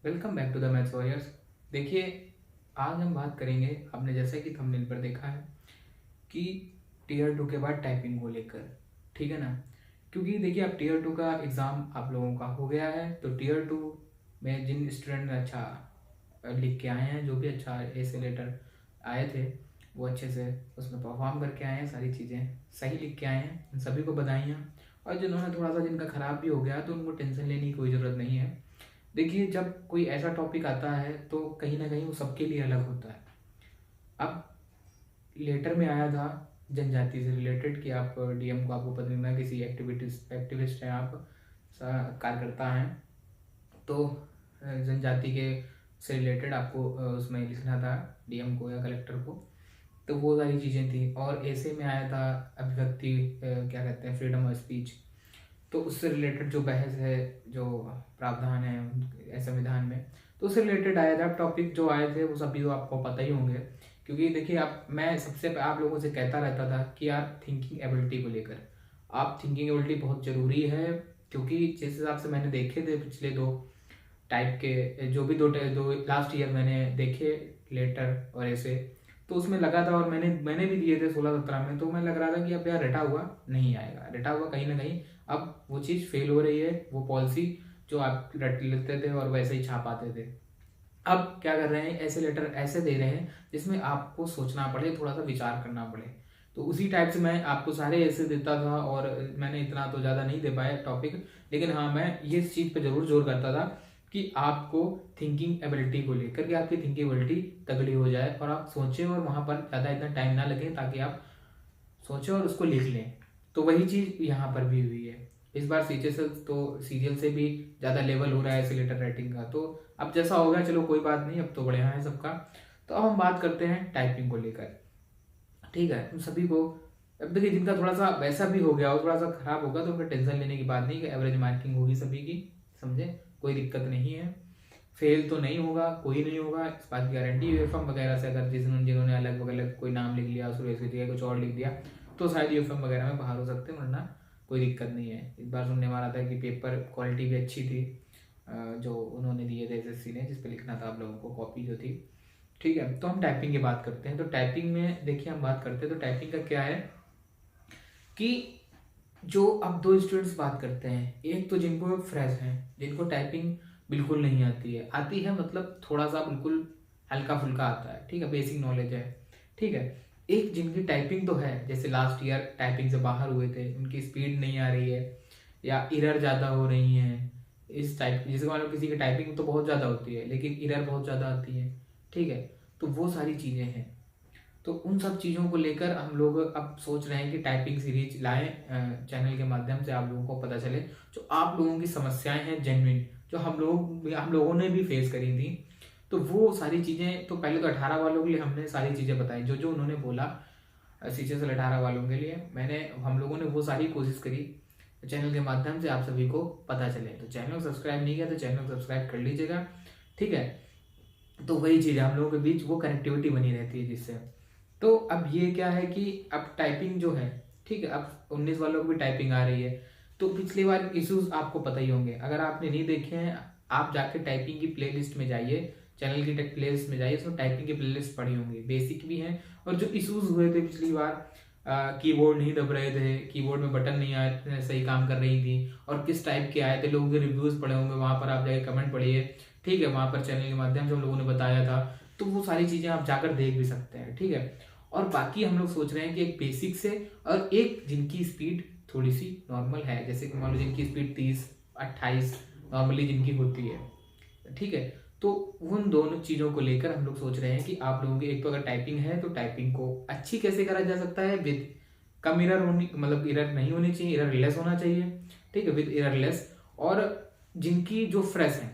Welcome back to the maths warriors. देखिए, आज हम बात करेंगे, आपने जैसा कि थंबनेल पर देखा है कि टीयर टू के बाद टाइपिंग को लेकर, ठीक है ना। क्योंकि देखिए, अब टीयर टू का एग्ज़ाम आप लोगों का हो गया है, तो टीयर टू में जिन स्टूडेंट ने अच्छा लिख के आए हैं, जो भी अच्छा ऐसे लेटर आए थे, वो अच्छे से उसमें परफॉर्म करके आए हैं, सारी चीज़ें सही लिख के आए हैं, उन सभी को बधाइयाँ। और जिन्होंने थोड़ा सा जिनका ख़राब भी हो गया, तो उनको टेंशन लेने की कोई ज़रूरत नहीं है। देखिए, जब कोई ऐसा टॉपिक आता है तो कहीं ना कहीं वो सबके लिए अलग होता है। अब लेटर में आया था जनजाति से रिलेटेड कि आप डीएम को, आपको पता नहीं था, किसी एक्टिविस्ट हैं आप, कार्यकर्ता हैं, तो जनजाति के से रिलेटेड आपको उसमें लिखना था डीएम को या कलेक्टर को। तो वो सारी चीज़ें थी। और ऐसे में आया था अभिव्यक्ति, क्या कहते हैं, फ्रीडम ऑफ स्पीच। तो उससे रिलेटेड जो बहस है, जो प्रावधान है संविधान में, तो उससे रिलेटेड आया था टॉपिक। जो आए थे वो सभी तो आपको पता ही होंगे। क्योंकि देखिए, आप मैं सबसे आप लोगों से कहता रहता था कि यार, थिंकिंग एबिलिटी को लेकर, आप थिंकिंग एबिलिटी बहुत ज़रूरी है। क्योंकि जिस हिसाब से मैंने देखे थे पिछले दो टाइप के, जो भी दो लास्ट ईयर मैंने देखे लेटर और ऐसे, तो उसमें लगा था, और मैंने मैंने भी दिए थे 16-17 में, तो मैं लग रहा था कि अब यार रटा हुआ नहीं आएगा, रटा हुआ कहीं ना कहीं अब वो चीज़ फेल हो रही है। वो पॉलिसी जो आप रट लेते थे और वैसे ही छाप आते थे, अब क्या कर रहे हैं, ऐसे लेटर ऐसे दे रहे हैं जिसमें आपको सोचना पड़े, थोड़ा सा विचार करना पड़े। तो उसी टाइप से मैं आपको सारे ऐसे देता था, और मैंने इतना तो ज़्यादा नहीं दे पाया टॉपिक, लेकिन हाँ, मैं ये चीज़ पे ज़रूर जोर करता था कि आपको थिंकिंग एबिलिटी को लेकर, कि आपकी थिंकिंग एबिलिटी तगड़ी हो जाए और आप सोचें, और वहाँ पर ज़्यादा इतना टाइम ना लगे, ताकि आप सोचें और उसको लिख लें। तो वही चीज़ यहाँ पर भी हुई है। इस बार सीजीएल से भी ज़्यादा लेवल हो रहा है ऐसे लेटर राइटिंग का। तो अब जैसा होगा, चलो कोई बात नहीं, अब तो बढ़िया है सबका। तो अब हम बात करते हैं टाइपिंग को लेकर, ठीक है। उन सभी को, अब देखिए, जिनका थोड़ा सा वैसा भी हो गया हो, थोड़ा सा खराब होगा, तो उनका टेंशन लेने की बात नहीं, कि एवरेज मार्किंग होगी सभी की, समझे, कोई दिक्कत नहीं है। फेल तो नहीं होगा, कोई नहीं होगा, इस बात की गारंटी। यूएफएम वगैरह से अगर जिन्होंने अलग अलग कोई नाम लिख लिया, सुरेश की जगह कुछ और लिख दिया, तो शायद यूएफएम वगैरह में बाहर हो सकते हैं, वरना कोई दिक्कत नहीं है। इस बार सुनने में आ रहा था कि पेपर क्वालिटी भी अच्छी थी, जो उन्होंने दिए थे एसएससी ने, जिस पे लिखना था आप लोगों को, कॉपी जो थी, ठीक है। तो हम टाइपिंग की बात करते हैं। तो टाइपिंग में देखिए, हम बात करते हैं तो टाइपिंग का क्या है कि जो अब दो स्टूडेंट्स बात करते हैं, एक तो जिनको फ्रेश हैं, जिनको टाइपिंग बिल्कुल नहीं आती है, मतलब थोड़ा सा बिल्कुल हल्का फुल्का आता है, ठीक है, बेसिक नॉलेज है, ठीक है। एक जिनकी टाइपिंग तो है, जैसे लास्ट ईयर टाइपिंग से बाहर हुए थे, उनकी स्पीड नहीं आ रही है, या इरर ज़्यादा हो रही हैं, इस टाइप, जैसे मान लो किसी की टाइपिंग तो बहुत ज़्यादा होती है लेकिन इरर बहुत ज़्यादा आती है, ठीक है। तो वो सारी चीज़ें हैं। तो उन सब चीज़ों को लेकर हम लोग अब सोच रहे हैं कि टाइपिंग सीरीज लाएं, चैनल के माध्यम से आप लोगों को पता चले जो आप लोगों की समस्याएं हैं जेन्युइन, जो हम लोगों ने भी फेस करी थी। तो वो सारी चीज़ें, तो पहले तो 18 वालों के लिए हमने सारी चीज़ें बताई, जो जो उन्होंने बोला, सीचेसल 18 वालों के लिए हम लोगों ने वो सारी कोशिश करी चैनल के माध्यम से आप सभी को पता चले। तो चैनल सब्सक्राइब नहीं किया तो चैनल सब्सक्राइब कर लीजिएगा, ठीक है। तो वही चीज़ है, हम लोगों के बीच वो कनेक्टिविटी बनी रहती है जिससे। तो अब ये क्या है कि अब टाइपिंग जो है, ठीक है, अब 19 वालों को भी टाइपिंग आ रही है। तो पिछली बार इश्यूज आपको पता ही होंगे, अगर आपने नहीं देखे हैं, आप जाके टाइपिंग की प्लेलिस्ट में जाइए, चैनल की प्लेलिस्ट में जाइए, उसमें टाइपिंग की प्लेलिस्ट पड़ी होंगी, बेसिक भी हैं। और जो इश्यूज हुए थे पिछली बार, कीबोर्ड नहीं दब रहे थे, कीबोर्ड में बटन नहीं आए, सही काम कर रही थी, और किस टाइप के आए थे, लोगों के रिव्यूज पड़े होंगे, वहां पर आप जाके कमेंट पढ़िए, ठीक है। वहां पर चैनल के माध्यम से हम लोगों ने बताया था, तो वो सारी चीजें आप जाकर देख भी सकते हैं, ठीक है। और बाकी हम लोग सोच रहे हैं कि एक बेसिक से, और एक जिनकी स्पीड थोड़ी सी नॉर्मल है, जैसे कि मान लो जिनकी स्पीड 30-28 नॉर्मली जिनकी होती है, ठीक है। तो उन दोनों चीज़ों को लेकर हम लोग सोच रहे हैं कि आप लोगों की, एक तो अगर टाइपिंग है तो टाइपिंग को अच्छी कैसे करा जा सकता है, विद कम इरर होनी, मतलब इरर नहीं होनी चाहिए, इरर लेस होना चाहिए, ठीक है, विद इरर लेस। और जिनकी जो फ्रेश है,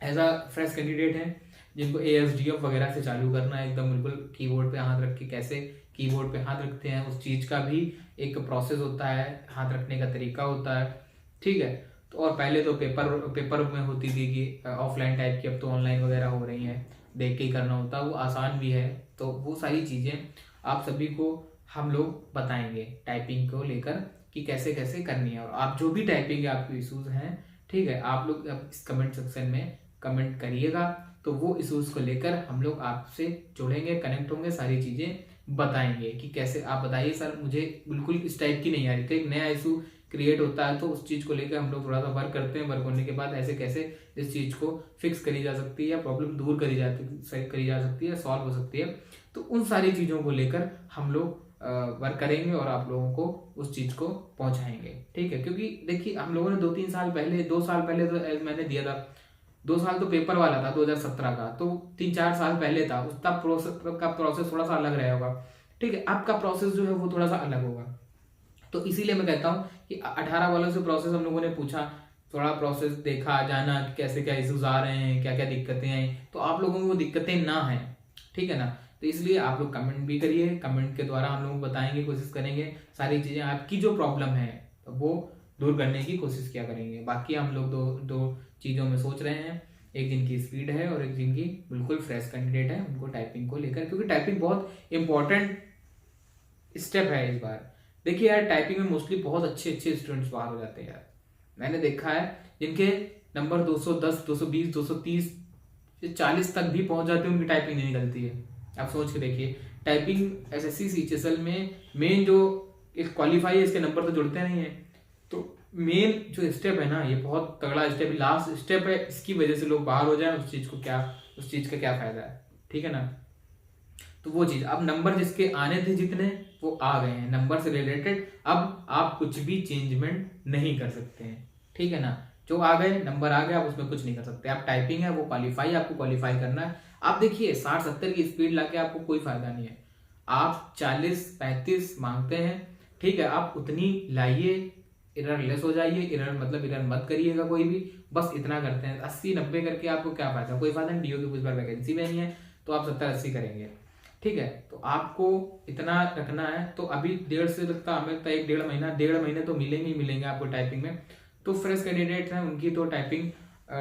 एज अ फ्रेश कैंडिडेट है, जिनको ASDF वगैरह से चालू करना है, एकदम बिल्कुल कीबोर्ड पे हाथ रख के, कैसे कीबोर्ड पे हाथ रखते हैं, उस चीज़ का भी एक प्रोसेस होता है, हाथ रखने का तरीका होता है, ठीक है। तो और पहले तो पेपर पेपर में होती थी कि ऑफलाइन टाइप की, अब तो ऑनलाइन वगैरह हो रही हैं, देख के ही करना होता है, वो आसान भी है। तो वो सारी चीज़ें आप सभी को हम लोग बताएंगे टाइपिंग को लेकर, कि कैसे कैसे करनी है। और आप जो भी टाइपिंग के आपके इशूज़ हैं, ठीक है, आप लोग अब इस कमेंट सेक्शन में कमेंट करिएगा, तो वो इशूज़ को लेकर हम लोग आपसे जुड़ेंगे, कनेक्ट होंगे, सारी चीज़ें बताएंगे कि कैसे। आप बताइए सर मुझे बिल्कुल इस टाइप की नहीं आ रही, तो एक नया इशू क्रिएट होता है तो उस चीज़ को लेकर हम लोग थोड़ा सा वर्क करते हैं। वर्क होने के बाद ऐसे कैसे इस चीज़ को फिक्स करी जा सकती है या प्रॉब्लम दूर करी जा सकती है, सॉल्व हो सकती है, तो उन सारी चीज़ों को लेकर हम लोग वर्क करेंगे और आप लोगों को उस चीज़ को पहुंचाएंगे। ठीक है, क्योंकि देखिए हम लोगों ने 2-3 साल पहले, 2 साल पहले तो मैंने दिया था, 2 साल तो पेपर वाला था 2017 का, तो 3-4 साल पहले था, उसका प्रोसेस थोड़ा सा अलग रहा होगा। ठीक है, आपका प्रोसेस जो है वो थोड़ा सा अलग होगा, तो इसीलिए मैं कहता हूँ कि 18 वालों से प्रोसेस हम लोगों ने पूछा, थोड़ा प्रोसेस देखा, जाना कि कैसे क्या इश्यूज आ रहे हैं, क्या क्या दिक्कतें आई, तो आप लोगों को वो दिक्कतें ना हैं। ठीक है ना, तो इसलिए आप लोग कमेंट भी करिए, कमेंट के द्वारा हम लोग बताएंगे, कोशिश करेंगे सारी चीज़ें, आपकी जो प्रॉब्लम है तो वो दूर करने की कोशिश किया करेंगे। बाकी हम लोग दो चीज़ों में सोच रहे हैं, एक जिनकी स्पीड है और एक जिनकी बिल्कुल फ्रेश कैंडिडेट है, उनको टाइपिंग को लेकर, क्योंकि टाइपिंग बहुत इंपॉर्टेंट स्टेप है इस बार। देखिए यार, टाइपिंग में मोस्टली बहुत अच्छे अच्छे स्टूडेंट्स बाहर हो जाते हैं यार, मैंने देखा है जिनके नंबर 210, 220, 230 40 तक भी पहुंच जाते हैं, उनकी टाइपिंग नहीं निकलती है। आप सोच के देखिए, टाइपिंग एसएससी सीएचएसएल में मेन जो एक क्वालिफाई है, इसके नंबर तो जुड़ते नहीं है, तो मेन जो स्टेप है ना, ये बहुत तगड़ा स्टेप, लास्ट स्टेप है, इसकी वजह से लोग बाहर हो जाए, उस चीज का क्या फायदा है। ठीक है ना, तो वो चीज, अब नंबर जिसके आने थे जितने वो आ गए हैं, नंबर से रिलेटेड अब आप कुछ भी चेंजमेंट नहीं कर सकते हैं। ठीक है ना, जो आ गए, नंबर आ गया, आप उसमें कुछ नहीं कर सकते। आप टाइपिंग है वो क्वालिफाई, आपको क्वालिफाई करना है। आप देखिए 60-70 की स्पीड लाके आपको कोई फायदा नहीं है, आप 40-35 मांगते हैं। ठीक है, आप उतनी लाइए, एरर लेस हो जाइए, एरर मतलब एरर मत करिएगा कोई भी, बस इतना करते हैं। 80-90 करके आपको क्या फायदा, कोई फायदा नहीं। डीओ की कुछ बार वैकेंसी में नहीं है तो आप 70-80 करेंगे। ठीक है, तो आपको इतना रखना है। तो अभी 1.5 से लगता हमें लगता है 1-1.5 महीने तो मिलेंगे ही मिलेंगे आपको टाइपिंग में। तो फ्रेश कैंडिडेट्स हैं उनकी तो टाइपिंग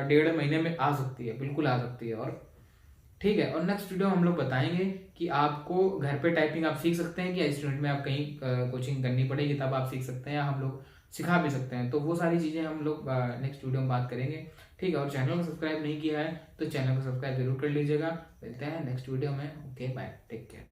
1.5 महीने में आ सकती है, बिल्कुल आ सकती है। और ठीक है, और नेक्स्ट वीडियो हम लोग बताएंगे कि आपको घर पे टाइपिंग आप सीख सकते हैं कि इंस्टीट्यूट में आप कहीं कोचिंग करनी पड़ेगी तब आप सीख सकते हैं, या हम लोग सिखा भी सकते हैं। तो वो सारी चीज़ें हम लोग नेक्स्ट वीडियो में बात करेंगे। ठीक है, और चैनल को सब्सक्राइब नहीं किया है तो चैनल को सब्सक्राइब जरूर कर लीजिएगा। मिलते हैं नेक्स्ट वीडियो में। Okay bye, take care.